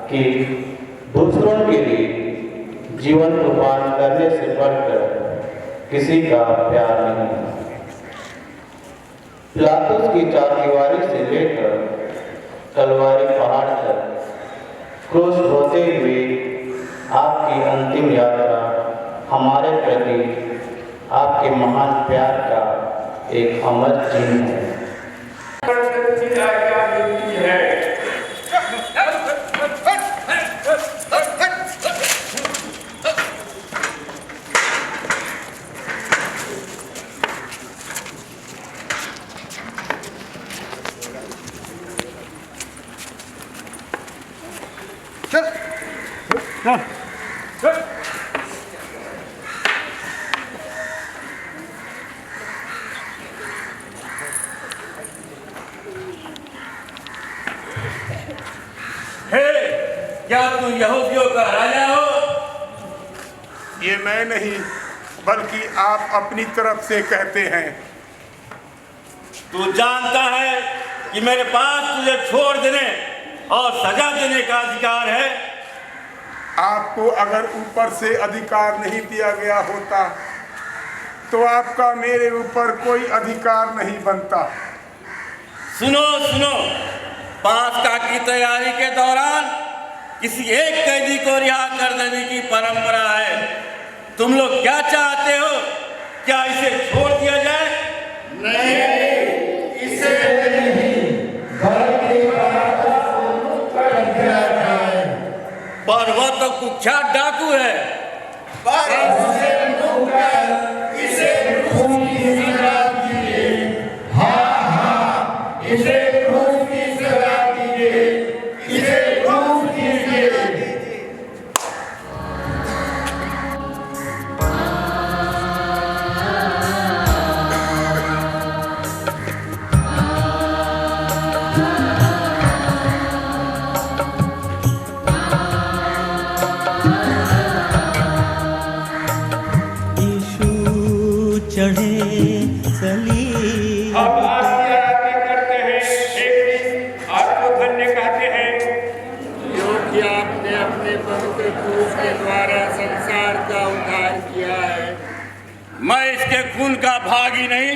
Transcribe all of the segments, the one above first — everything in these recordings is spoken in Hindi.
कि दूसरों के लिए जीवन कुर्बान करने से बढ़कर किसी का प्यार नहीं। पिलातुस की चारदीवारी से लेकर कलवारी पहाड़ तक क्रूस ढोते हुए आपकी अंतिम यात्रा हमारे प्रति आपके महान प्यार का एक अमर चिन्ह है। क्या तू यहूदियों का राजा हो? ये मैं नहीं, बल्कि आप अपनी तरफ से कहते हैं। तू जानता है कि मेरे पास तुझे छोड़ देने और सजा देने का अधिकार है। आपको अगर ऊपर से अधिकार नहीं दिया गया होता तो आपका मेरे ऊपर कोई अधिकार नहीं बनता। सुनो सुनो, पास्का की तैयारी के दौरान किसी एक कैदी को रिहा कर देने की परंपरा है। तुम लोग क्या चाहते हो? क्या इसे छोड़ दिया जाए? नहीं, इसे नहीं, बल्कि पर वह तो कुख्यात डाकू है। इसे खून की सजा दीजिए। हाँ, इसे खून की सजा दीजिए। इसे खून कीजिए। चढ़े सलीब अब आरती करते हैं, आपको धन्य कहते हैं क्योंकि आपने अपने पवित्र क्रूस के द्वारा संसार का उद्धार किया है। मैं इसके खून का भागी नहीं।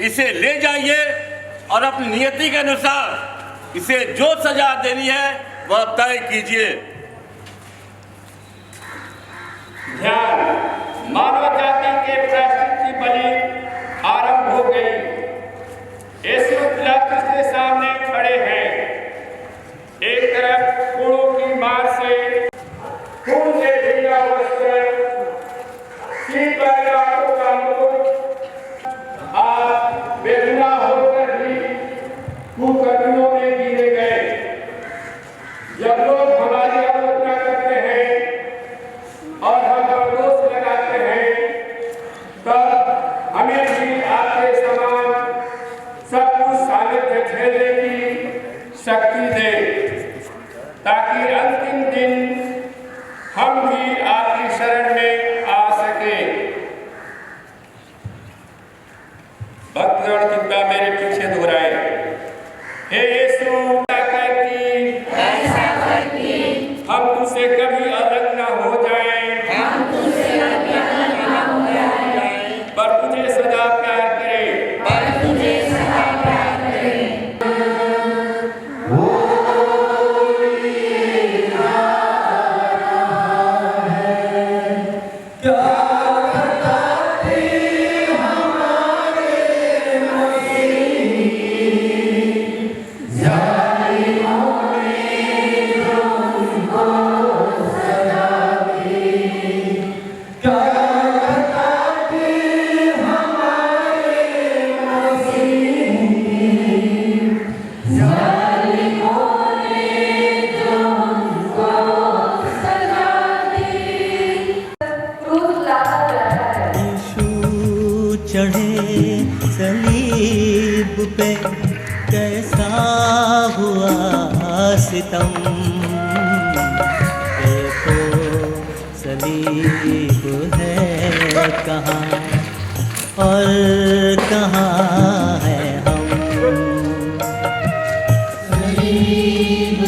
इसे ले जाइए और अपनी नियति के अनुसार इसे जो सजा देनी है वह तय कीजिए। ध्यान, मानव जाति के प्रायश्चित की बलि आरंभ हो गई। यीशु पिलातुस के सामने खड़े हैं। एक तरफ कोड़ों की मार से खून से भीगा वस्त्र, सिर पर लाखों का मुकुट, आज बेगुनाह होकर भी कुकर्मियों में गिरे गए। जब लोग हमारी आलोचना करते हैं और हम पर दोष लगाते हैं, तब हमें भी आपके समान सब कुछ सानिध्य झेलने की शक्ति दे, ताकि अंतिम दिन हम भी आपकी शरण में आ सके। भक्तगण कृपया मेरे पीछे दोहराए। हे यीशु, हम तुझसे कभी अलग न हो जाएं, पर तुझे सदा प्यार करें। चढ़े सलीब पे कैसा हुआ सितम। देखो सलीब है कहाँ और कहाँ है हम। सलीब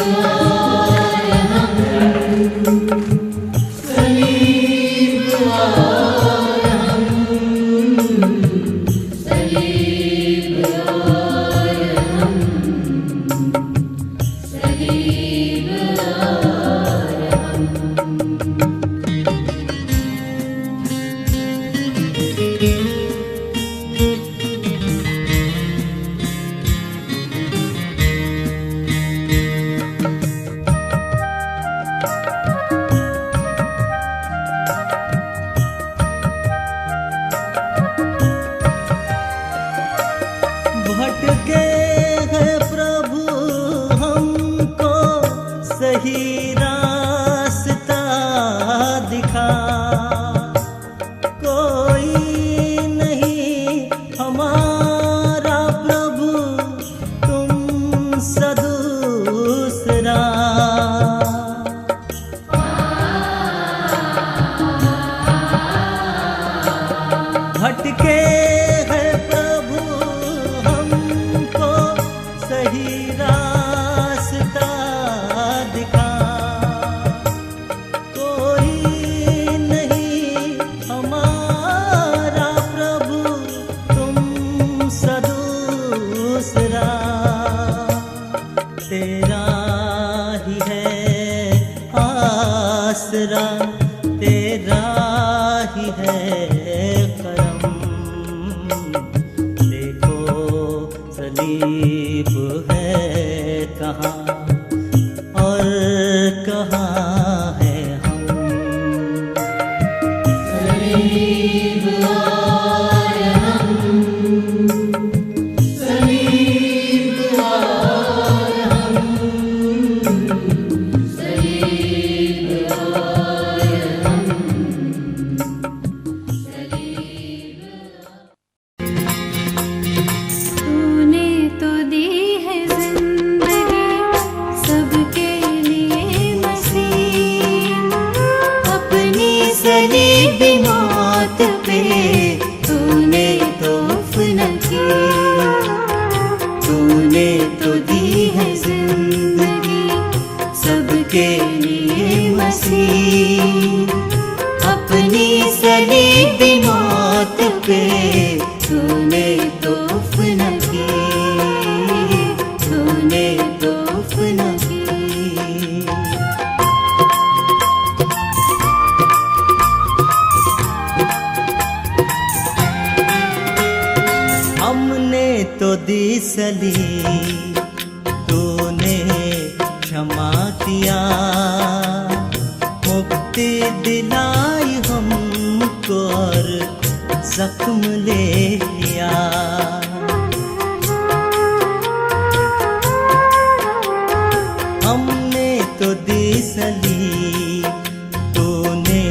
सही रास्ता दिखा। कोई नहीं हमारा प्रभु तुम सदूसरा। भटके हैं प्रभु हमको सही रास्ता दिखा। कोई नहीं हमारा प्रभु तुम सदूसरा। तेरा ही है आसरा, तेरा ही है करम। देखो सलीब है कहाँ और कहाँ है हम। सलीब और हम, सलीब और हम, सलीब और हम, सलीब। तूने तो दी है जिंदगी सबके लिए मसीह। अपनी सलीबी मौत पे तूने तौफ न की। तूने तो दी है जिंदगी सबके लिए मसीह। अपनी सलीबी मौत पे तूने तौफ न की। तूने तौफ न की। हमने तो दी सलीब, तूने क्षमा किया। मुक्ति दिलाई हमको और जख्म ले लिया। हमने तो दी सलीब, तूने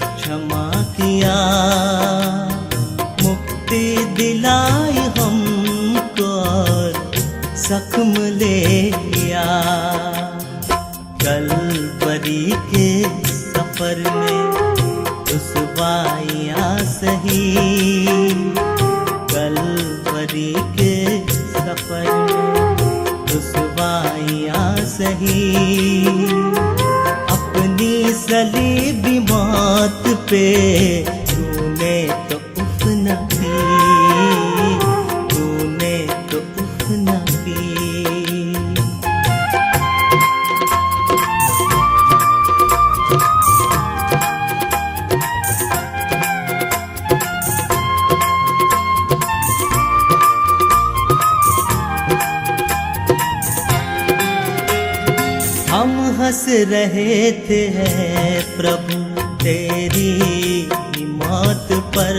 क्षमा किया। मुक्ति दिलाई हमको और जख्म ले लिया। कलवरी के सफर में रुसवाइयाँ सही। कलवरी के सफर में रुसवाइयाँ सही। अपनी सलीबी मौत पे तूने तो उफ न की। तूने तो उफ न की। हम हंस रहे थे है प्रभु तेरी मौत पर।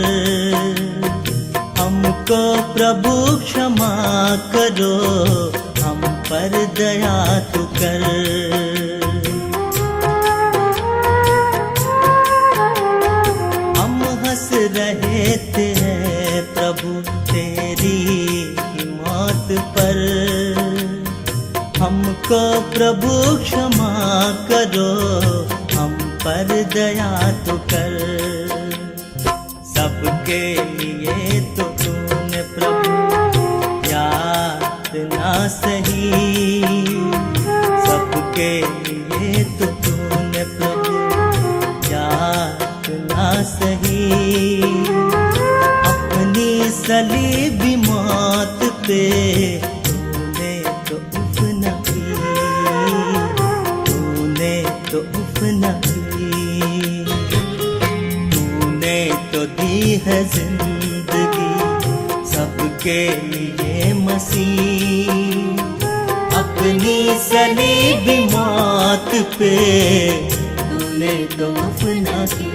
हमको प्रभु क्षमा करो, हम पर दया तू कर। हम हंस रहे थे प्रभु तेरी मौत पर। हमको प्रभु क्षमा करो, हम पर दया तो कर। सबके लिए तो तूने प्रभु यातना सही। सबके लिए तो तूने प्रभु यातना सही। अपनी सलीबी मौत पे तूने तो उफ न की। तूने तो उफ न की। तूने तो दी है जिंदगी सबके लिए मसीह। अपनी सलीबी मौत पे तूने तो उफ न की।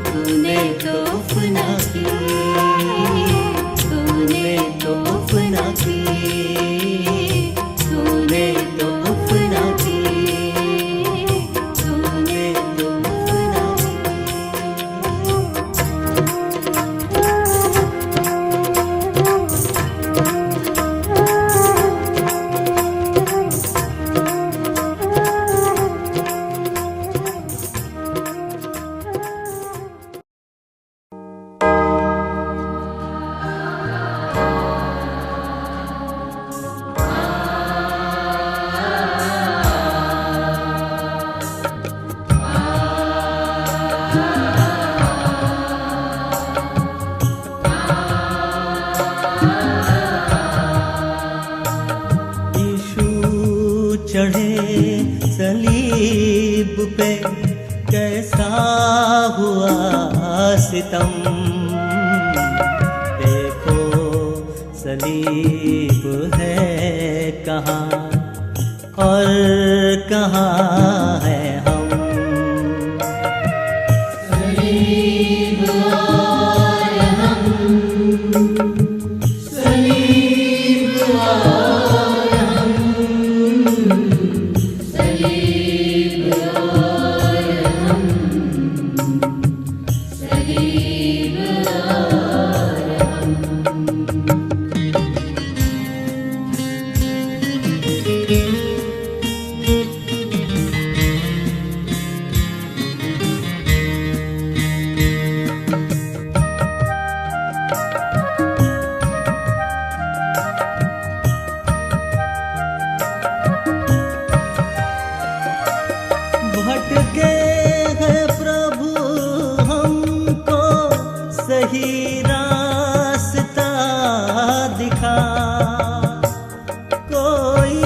तूने तो उफ न की। तूने तो उफ न की। तूने तो उफ सलीब पे कैसा हुआ सितम। देखो सलीब है कहाँ और कहाँ है हम। भटके हैं प्रभु हमको सही रास्ता दिखा। कोई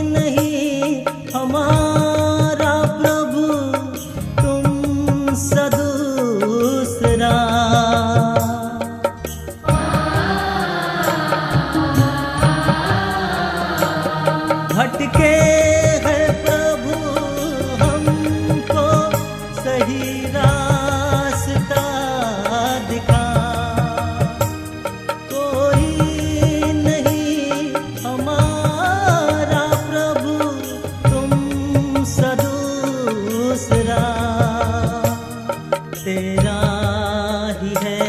नहीं हमारा प्रभु तुम सदूसरा। भटके हैं प्रभु हमको सही रास्ता दिखा। कोई नहीं हमारा प्रभु तुम सदूसरा। तेरा ही है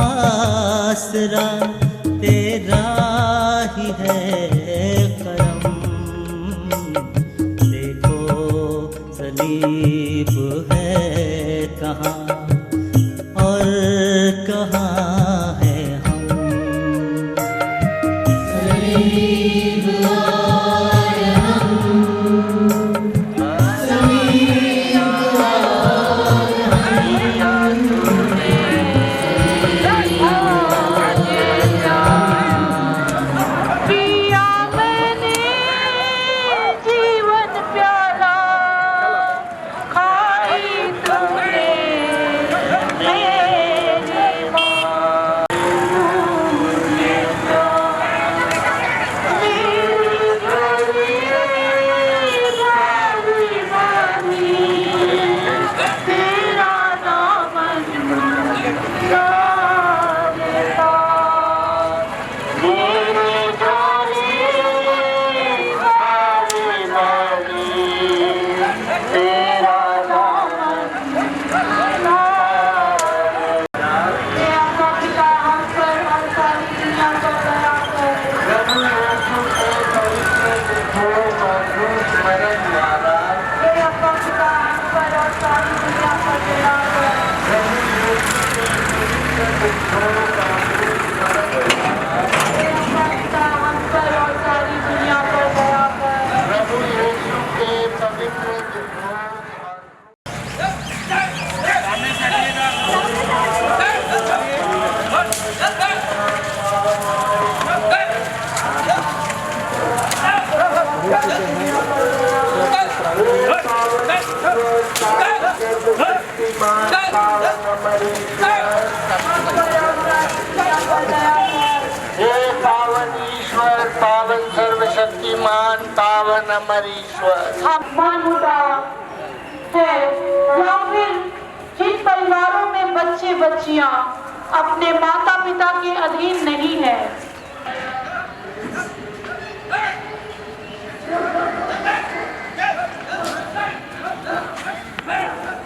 आसरा, तेरा ही है करम। देखो सलीब है कहाँ और कहाँ है हम। सलीब और हम, सलीब और पिया मैंने जीवन प्याला खाई तुमने मेरी माँ। तेरा दामन लेता मेरे जाने तेरा दामन पिता हम पर और सारी दुनिया को दया कर। पिता हम पर और सारी दुनिया को दया कर। पिता हम पर और सारी दुनिया को दया कर। प्रभु यीशु के पवित्र हे पावन ईश्वर, पावन सर्वशक्तिमान, पावन अमर ईश्वर। हम मानवता है या फिर जिन परिवारों में बच्चे बच्चियां अपने माता पिता के अधीन नहीं है।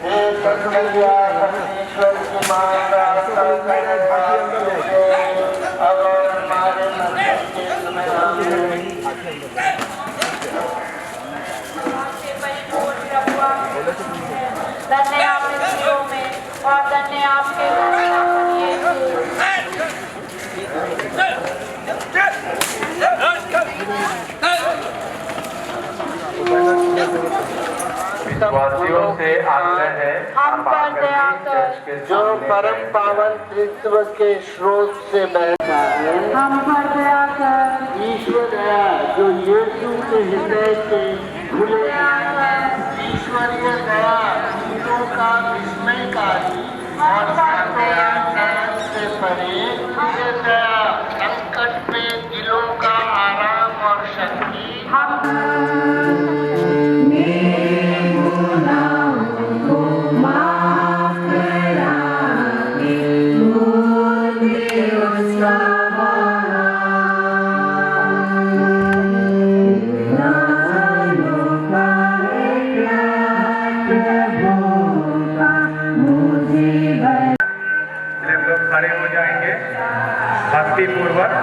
हे कन्हैया परमेश्वर की मां, रास्ता अब हमारे मरने के समय धन्य आपके दिलों में और धन्य आपके वासियों से आग्रह है हम पर दया कर। जो परम पावन त्रित्व के स्रोत से बहता है, हम पर दया कर। ईश्वर है जो यीशु के हृदय के खुले दया कर। ईश्वरीय दया जीवों का विस्मयकारी और नरक से परे ये दया संकट में दिलों का आराम और शक्ति खड़े हो जाएंगे भक्ति पूर्वक।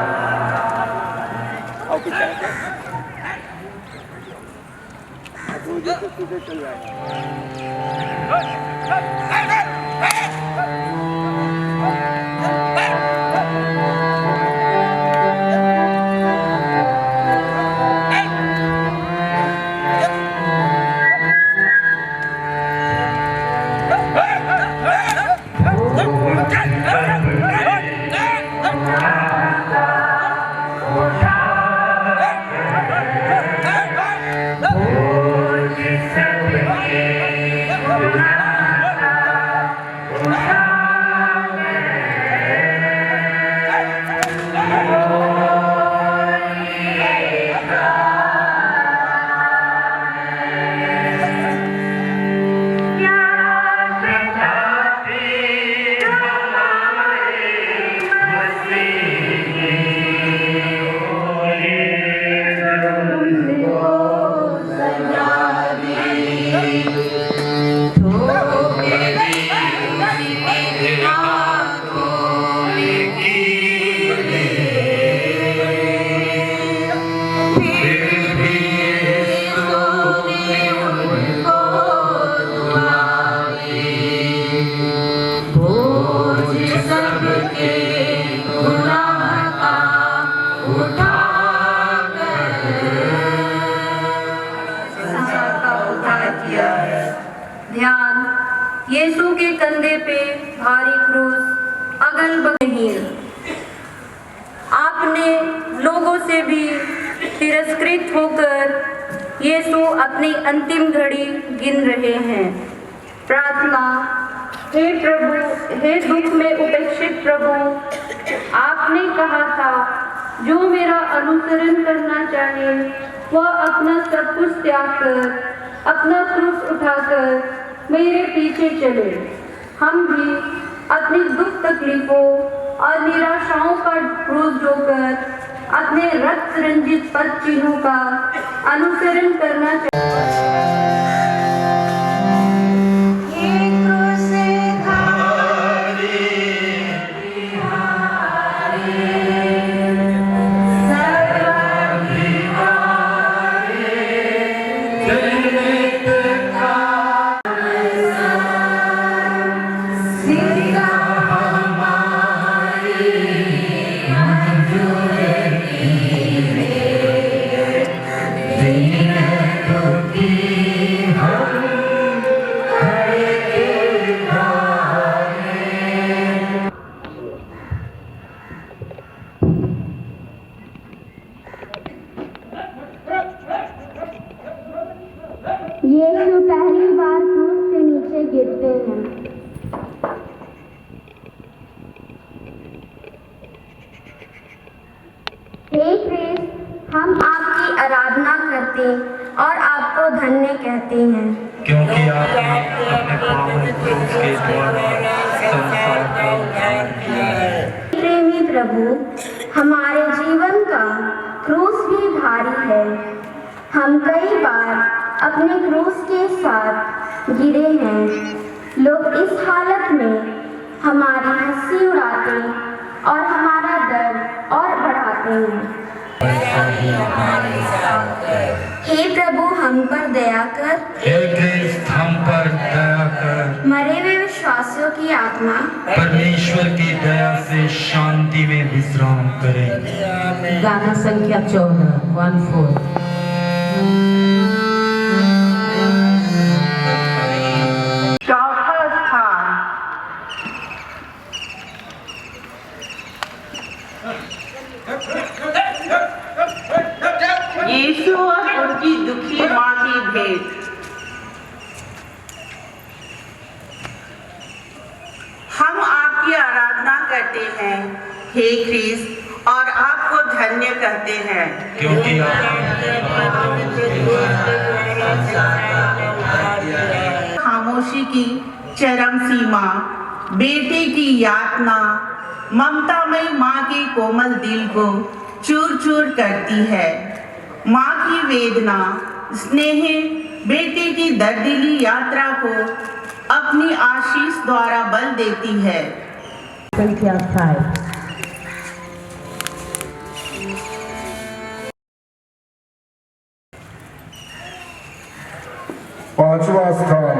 ध्यान यीशु के कंधे पे भारी क्रूस अगल बगल। आपने लोगों से भी तिरस्कृत होकर यीशु अपनी अंतिम घड़ी गिन रहे हैं। प्रार्थना। हे प्रभु, हे दुख में उपेक्षित प्रभु, आपने कहा था जो मेरा अनुसरण करना चाहे वह अपना सब कुछ त्याग कर अपना क्रूस उठाकर मेरे पीछे चले। हम भी अपनी दुख तकलीफों और निराशाओं का क्रूस ढोकर अपने रक्त रंजित पद चिन्हों का अनुसरण करना चाहिए। यीशु पहली बार क्रूस से नीचे गिरते हैं। हे क्रिस्ट, हम आपकी आराधना करते और आपको धन्य कहते हैं क्योंकि आपने अपने पावन क्रूस के द्वारा संसार का उद्धार किया है। प्रेमी प्रभु, हमारे जीवन का क्रूस भी भारी है। हम कई बार अपने क्रूस के साथ गिरे हैं। लोग इस हालत में हमारी हंसी उड़ाते और हमारा दर्द और बढ़ाते हैं। हे प्रभु, हम पर दया कर। हे क्रिस्त, हम पर दया कर। मरे हुए विश्वासियों की आत्मा परमेश्वर की दया से शांति में विश्राम करे। गाना संख्या 14 चौथा स्थान। यीशु और उनकी दुखी माँ की भेंट। हे ख्रीस्त और आपको धन्य कहते हैं, क्योंकि खामोशी की चरम सीमा, बेटे की यातना ममतामयी माँ के कोमल दिल को चूर चूर करती है। माँ की वेदना स्नेह बेटे की दर्दीली यात्रा को अपनी आशीष द्वारा बल देती है। संख्या 5। पांचवा स्थान,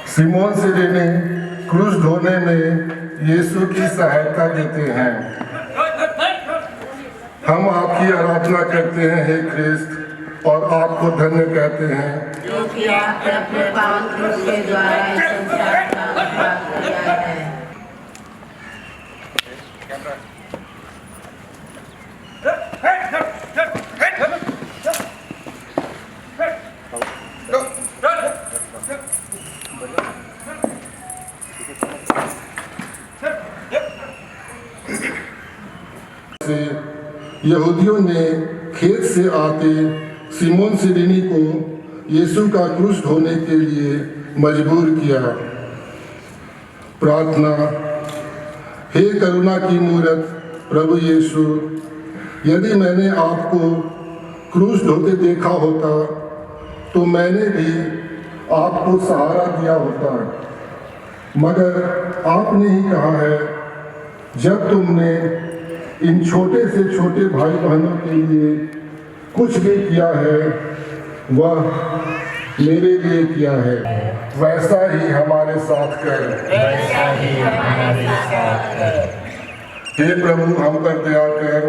सिमोन सिरेनी क्रूस ढोने में यीशु की सहायता देते हैं। हम आपकी आराधना करते हैं हे ख्रीस्त और आपको धन्य कहते हैं, क्योंकि आपने अपने पावन क्रूस के द्वारा इस संसार का उद्धार किया है। यहूदियों ने खेत से आते सिमोन सिरेनी को यीशु का क्रूस ढोने के लिए मजबूर किया। प्रार्थना। हे करुणा की मूरत प्रभु यीशु, यदि मैंने आपको क्रूस ढोते देखा होता तो मैंने भी आपको सहारा दिया होता, मगर आपने ही कहा है, जब तुमने इन छोटे से छोटे भाई बहनों के लिए कुछ भी किया है वह मेरे लिए किया है, वैसा ही हमारे साथ कर। हे प्रभु हम पर दया कर।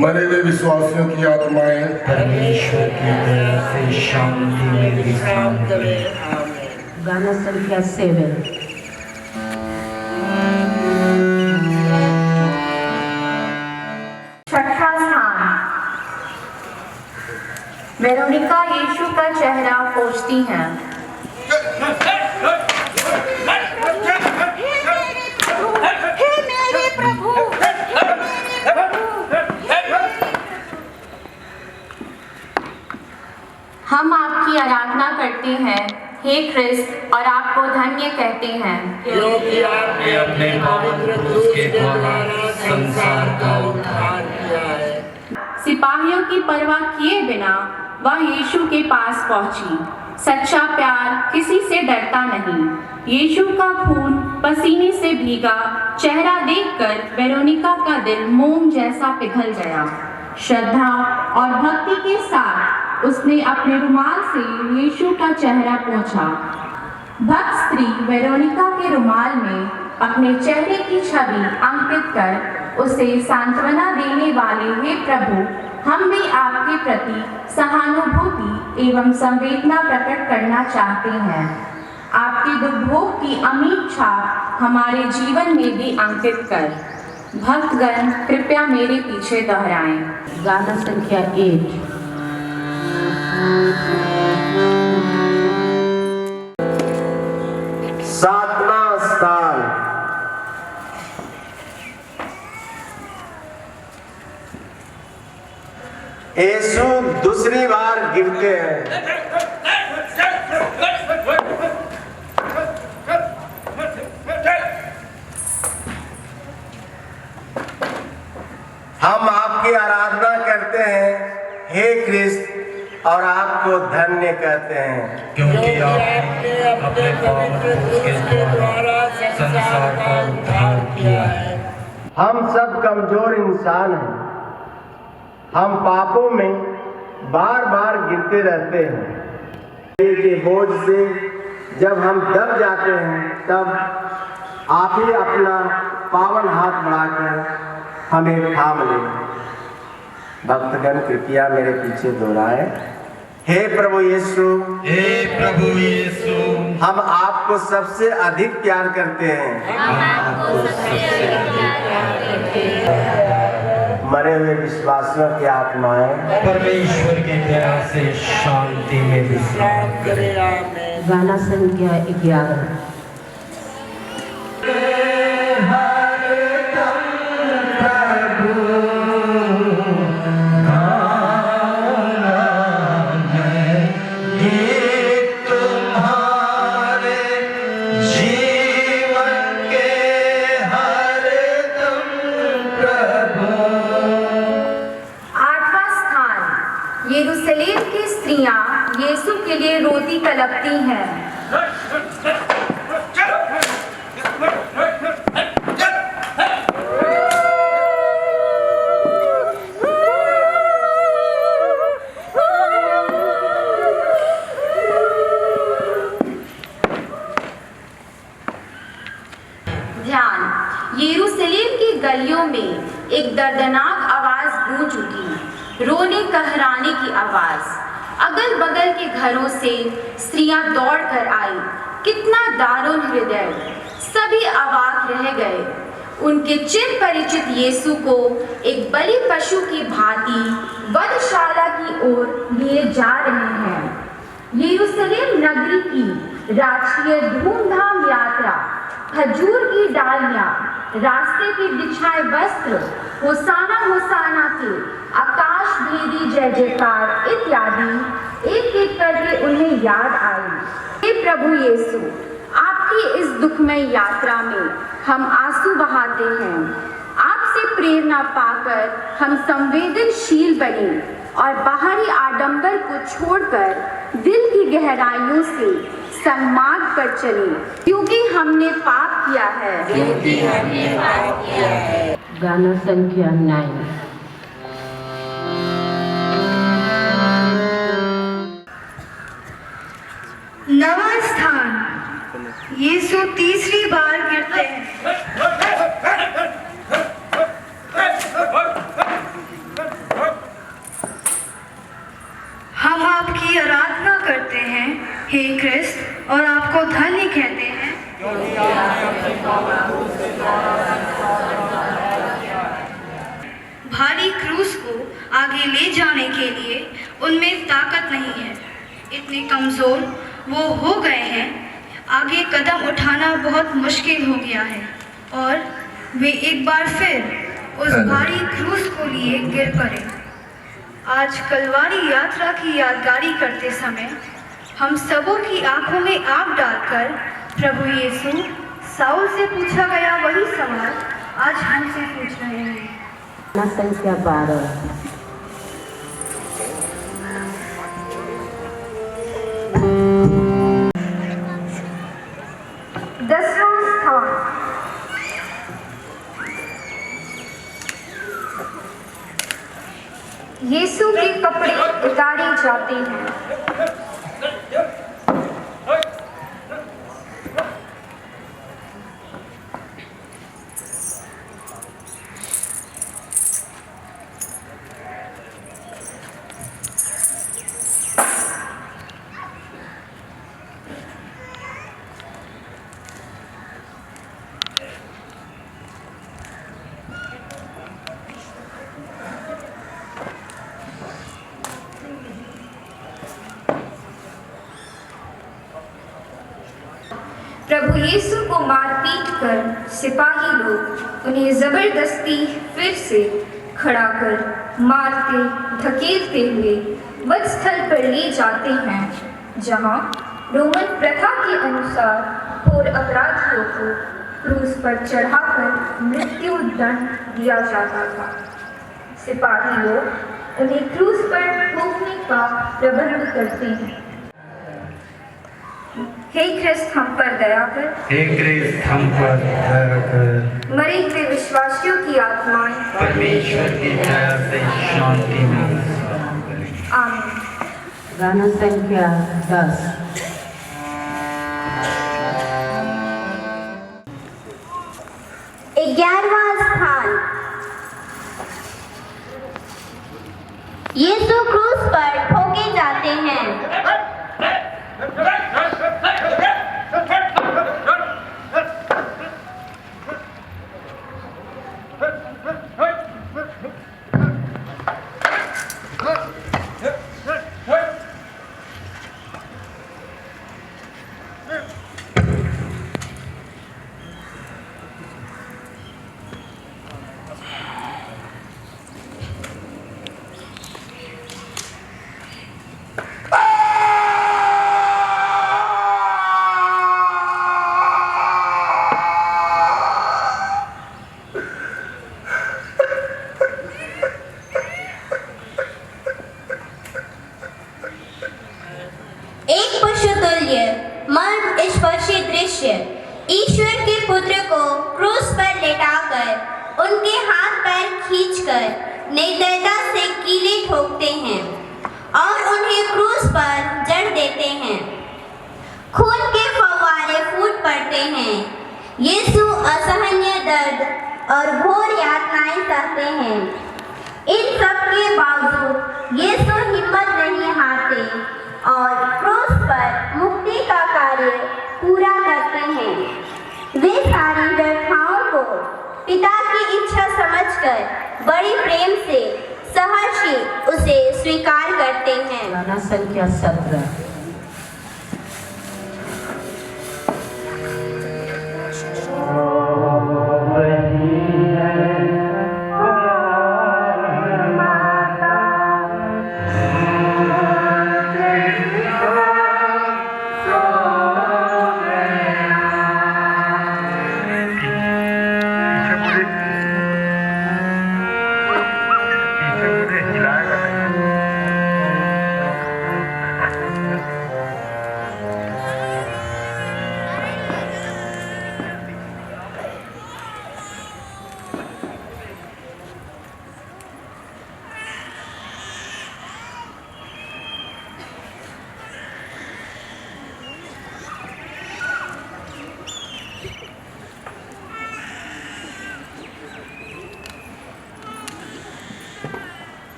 मरे हुए विश्वासियों की आत्माएं परमेश्वर की दया से शांति में विश्राम करें। गाना संख्या 7। छठा स्थान, वेरोनिका यीशु का चेहरा पोंछती हैं। हे मेरे प्रभु, हम आपकी आराधना करते हैं हे ख्रिस्त और आपको धन्य कहते हैं, क्योंकि आपने अपने पवित्र क्रूस के द्वारा संसार का उद्धार किया है। सिपाहियों की परवाह किए बिना वह यीशु के पास पहुंची। सच्चा प्यार किसी से डरता नहीं। यीशु का खून पसीने से भीगा चेहरा देखकर वेरोनिका का दिल मोम जैसा पिघल गया। श्रद्धा और भक्ति के साथ उसने अपने रुमाल से यीशु का चेहरा पोंछा। भक्त स्त्री वेरोनिका के रुमाल में अपने चेहरे की छवि अंकित कर उसे सांत्वना देने वाले हे प्रभु, हम भी आपके प्रति सहानुभूति एवं संवेदना प्रकट करना चाहते हैं। आपके दुर्भोग की अमीट छाप हमारे जीवन में भी अंकित कर। भक्तगण कृपया मेरे पीछे दोहराएं। गाना संख्या 8। सातवां स्थान, यीशु दूसरी बार गिरते हैं। हम आपकी आराधना करते हैं हे ख्रिस्त और आपको धन्य कहते हैं, क्योंकि आपने अपने पवित्र क्रूस के द्वारा संसार का उद्धार किया है। हम सब कमजोर इंसान हैं। हम पापों में बार बार गिरते रहते हैं। के बोझ से जब हम दब जाते हैं तब आप ही अपना पावन हाथ बढ़ाकर हमें थाम लें। भक्तगण कृपया मेरे पीछे दोहराएं। हे प्रभु यीशु, हे प्रभु यीशु, हम आपको सबसे अधिक प्यार करते हैं। मरे हुए विश्वासियों की आत्माएं परमेश्वर की दया से शांति में विश्राम करें। गाना संख्या 11। यरूशलेम की स्त्रियां यीशु के लिए रोटी तलपती हैं। ध्यान, यरूशलेम की गलियों में एक दर्दनाक आवाज गूंज उठी, रोने कहराने की आवाज। अगल बगल के घरों से स्त्रियां दौड़ कर आई। कितना दारुण हृदय! सभी अवाक रह गए। उनके चिर परिचित यीशु को एक बलि पशु की भांति वधशाला की ओर लिए जा रहे हैं। यरूशलेम नगरी की राजकीय धूमधाम यात्रा, खजूर की डालियां, रास्ते के बिछाए वस्त्र, होसाना होसाना के आकाश भेदी जय जयकार इत्यादि एक एक करके उन्हें याद आई। हे प्रभु यीशु, आपकी इस दुखमय यात्रा में हम आंसू बहाते हैं। आपसे प्रेरणा पाकर हम संवेदनशील बने और बाहरी आडंबर को छोड़कर दिल की गहराइयों से सन्मार्ग पर चले, क्योंकि हमने पाप किया है। गाना संख्या 9। नवा स्थान, यीशु तीसरी बार गिरते हैं। हम आपकी आराधना करते हैं हे क्रिस्त, और आपको धन्य कहते हैं। भारी क्रूस को आगे ले जाने के लिए उनमें ताकत नहीं है। इतने कमजोर वो हो गए हैं, आगे कदम उठाना बहुत मुश्किल हो गया है, और वे एक बार फिर उस भारी क्रूस को लिए गिर पड़े। आज कलवारी यात्रा की यादगारी करते समय हम सबों की आंखों में आग डालकर प्रभु यीशु साउल से पूछा गया वही सवाल आज हमसे पूछ रहे हैं। संख्या 12। दसवां स्थान, यीशु के कपड़े उतारे जाते हैं। प्रभु यीशु को मार पीट कर सिपाही लोग उन्हें जबरदस्ती फिर से खड़ा कर मारते धकेलते हुए वध स्थल पर ले जाते हैं, जहां रोमन प्रथा के अनुसार और अपराधियों को क्रूस पर चढ़ाकर मृत्यु दंड दिया जाता था। सिपाही लोग उन्हें क्रूस पर ठोकने का प्रबंध करते हैं। हे ख्रिस्त हम पर दया कर, हे ख्रिस्त हम पर दया कर। मरे हुए विश्वासियों की आत्माएं परमेश्वर की दया से शांति में। आमीन। गाना संख्या 10। ग्यारहवां स्थान, यीशु क्रूस पर ठोके जाते हैं। शिष्य ईश्वर के पुत्र को क्रूस पर लेटाकर उनके हाथ पैर खींचकर निर्दयता से कीले ठोकते हैं और उन्हें क्रूस पर जड़ देते हैं। खून के फव्वारे फूट पड़ते हैं। यीशु असहनीय दर्द और घोर यातनाएं सहते हैं। इन सब के बावजूद यीशु हिम्मत नहीं हारते और क्रूस पर मुक्ति का कार्य पूरा करते हैं। वे सारी व्यथाओं को पिता की इच्छा समझकर बड़ी प्रेम से सहर्षी उसे स्वीकार करते हैं। गाना संख्या 17।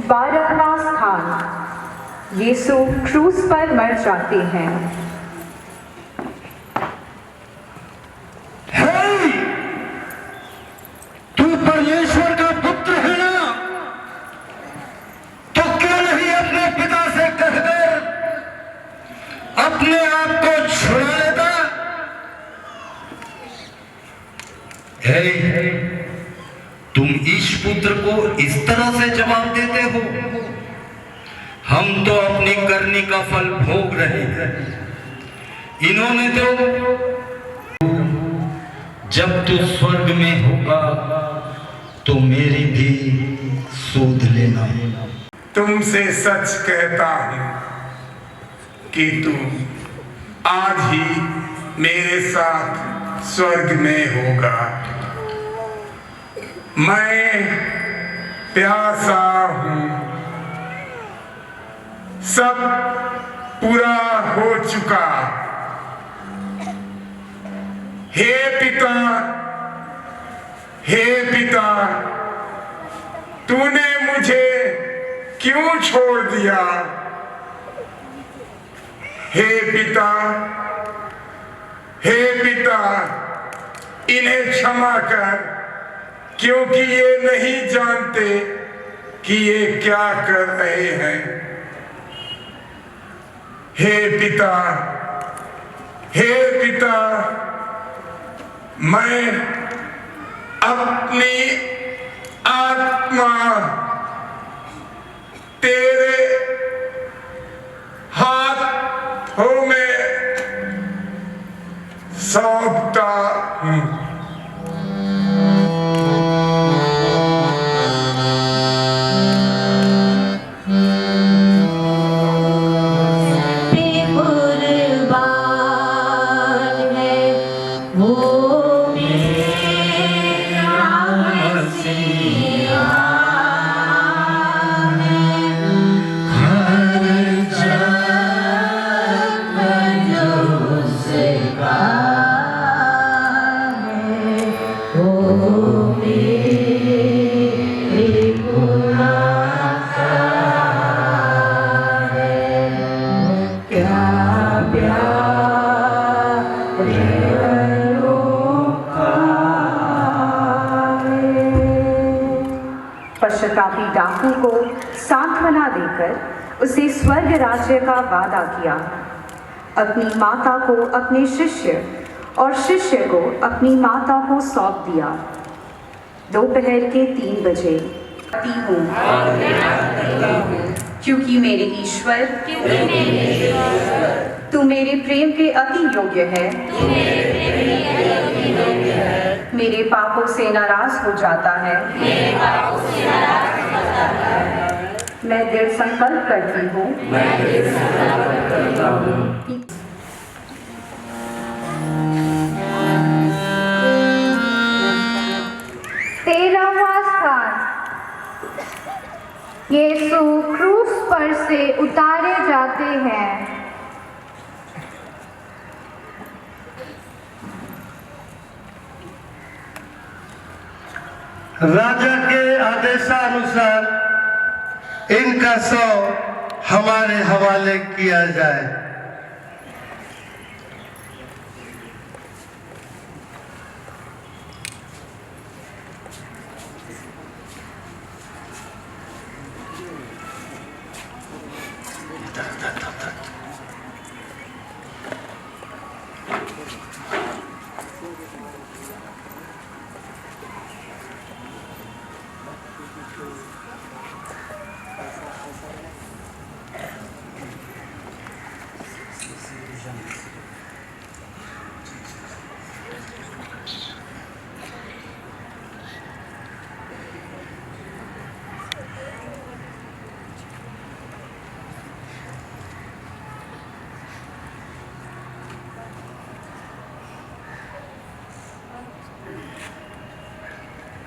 बारहवां स्थान, यीशु क्रूस पर मर जाते हैं। तू परमेश्वर का पुत्र है ना, तो क्यों नहीं अपने पिता से कहकर अपने आप को छुड़ा लेता? तुम इस पुत्र को इस तरह से जवाब देते हो? हम तो अपनी करनी का फल भोग रहे हैं। इन्होंने तो जब तू स्वर्ग में होगा तो मेरी भी सूध लेना। तुमसे सच कहता हूं कि तू आज ही मेरे साथ स्वर्ग में होगा। मैं प्यासा हूं, सब पूरा हो चुका। हे पिता, तूने मुझे क्यों छोड़ दिया? हे पिता, इन्हें क्षमा कर, क्योंकि ये नहीं जानते कि ये क्या कर रहे हैं। हे पिता, मैं अपनी आत्मा तेरे हाथों में सौंपता हूं। पश्चातापी डाकू को सांत्वना देकर उसे स्वर्ग राज्य का वादा किया। अपनी माता को अपने शिष्य और शिष्य को अपनी माता को सौंप दिया। दोपहर के 3 बजे क्योंकि मेरे ईश्वर तू मेरे प्रेम के अति योग्य है। मेरे पापों से नाराज हो जाता है। मैं दृढ़ संकल्प करती हूँ तेरहवां स्थान, यीशु क्रूस पर से उतारे जाते हैं। राजा के आदेशानुसार इनका शव हमारे हवाले किया जाए।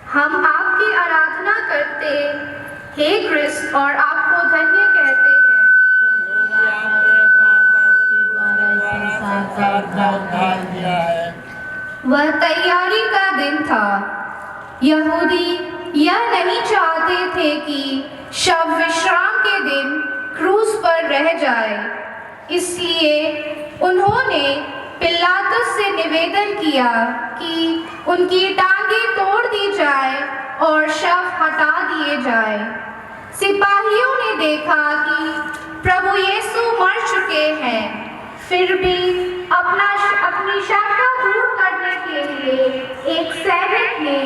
हम आपकी आराधना करते हे कृष्ण और आपको धन्य कहते हैं। वह तैयारी का दिन था। यहूदी यह नहीं चाहते थे कि शव विश्राम के दिन क्रूस पर रह जाए, इसलिए उन्होंने पिलातुस से निवेदन किया कि उनकी टांगें तोड़ दी जाए और शव हटा दिए जाए। सिपाहियों ने देखा कि प्रभु यीशु मर चुके हैं, फिर भी अपनी शंका दूर करने के लिए एक सैनिक ने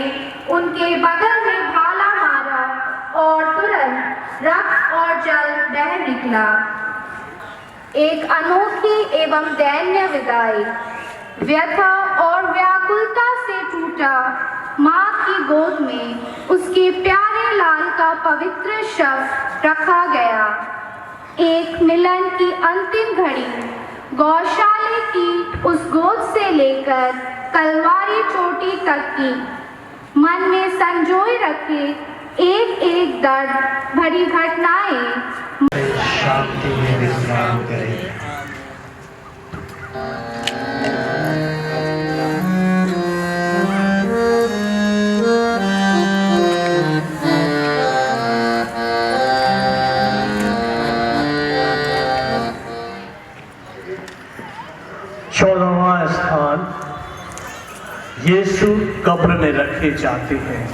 उनके बगल में भाला मारा और तुरंत रक्त और जल बह निकला। एक अनोखी एवं दैन्य विदाई। व्यथा और व्याकुलता से टूटा माँ की गोद में उसके प्यारे लाल का पवित्र शव रखा गया। एक मिलन की अंतिम घड़ी गौशाले की उस गोद से लेकर कलवारी चोटी तक की मन में संजोए रखे एक एक दर्द भरी घटनाएं शांति में विश्राम करें। चौदहवां स्थान, यीशु कब्र में रखे जाते हैं।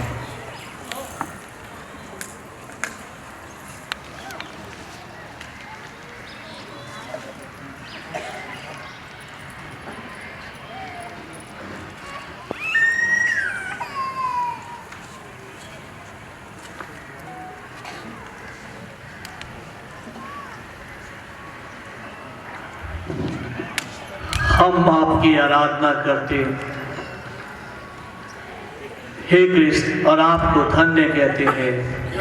हम आपकी आराधना करते हे कृष्ण और आपको धन्य कहते हैं,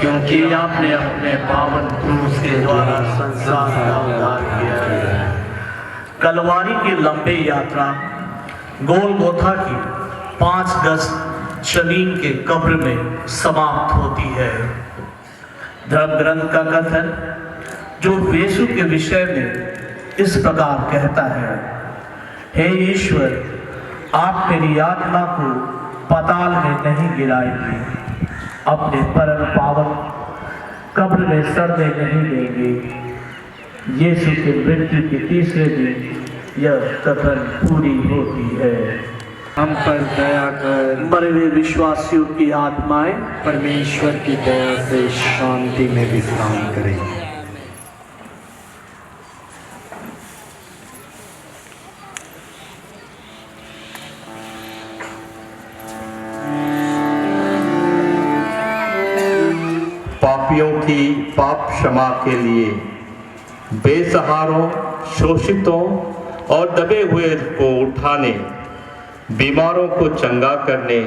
क्योंकि आपने अपने पावन क्रूस के द्वारा संसार का उद्धार किया है। कलवारी की लंबी यात्रा गोलगोथा की 5 गज जमीन के कब्र में समाप्त होती है। धर्म ग्रंथ का कथन जो यीशु के विषय में इस प्रकार कहता है, हे ईश्वर, आप मेरी आत्मा को पाताल में नहीं गिराएंगे, अपने परम पावन कब्र में सड़ने नहीं देंगे। यीशु के मृत्यु के तीसरे दिन यह कथन पूरी होती है। हम पर दया कर, मरे हुए विश्वासियों की आत्माएं परमेश्वर की दया से शांति में विश्राम करें। पापियों की पाप क्षमा के लिए, बेसहारों, शोषितों और दबे हुए को उठाने, बीमारों को चंगा करने,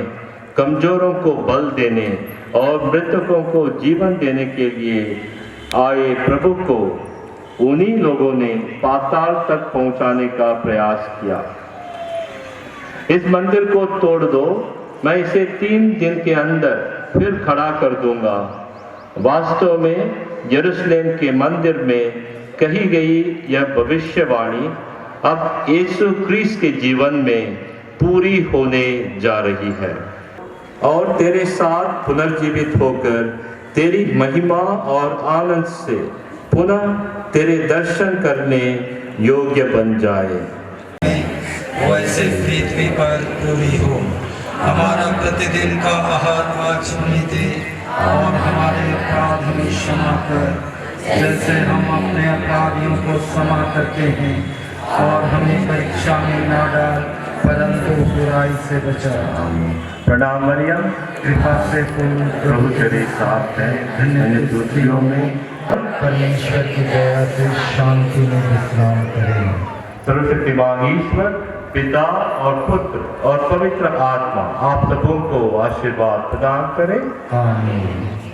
कमजोरों को बल देने और मृतकों को जीवन देने के लिए आए प्रभु को उन्हीं लोगों ने पाताल तक पहुंचाने का प्रयास किया। इस मंदिर को तोड़ दो, मैं इसे 3 दिन के अंदर फिर खड़ा कर दूंगा। वास्तव में यरूशलेम के मंदिर में कही गई यह भविष्यवाणी अब यीशु क्रिस्त के जीवन में पूरी होने जा रही है और तेरे साथ पुनर्जीवित होकर तेरी महिमा और आनंद से पुनः तेरे दर्शन करने योग्य बन जाए। वैसे पृथ्वी पर पूरी हो। हमारा प्रतिदिन का आहार आज हमें दे और हमारे अपराध हमें क्षमा कर, जैसे हम अपने अपराधियों को क्षमा करते हैं, और हमें परीक्षा में न डाल परंतु बुराई से बचा। प्रणाम मरियम, कृपा से पूर्ण प्रभु तेरे साथ है, धन्य तू स्त्रियों में, परमेश्वर की दया से शांति में विश्राम करें। सर्वशक्तिमान ईश्वर पिता और पुत्र और पवित्र आत्मा आप सबों को आशीर्वाद प्रदान करें। आमीन।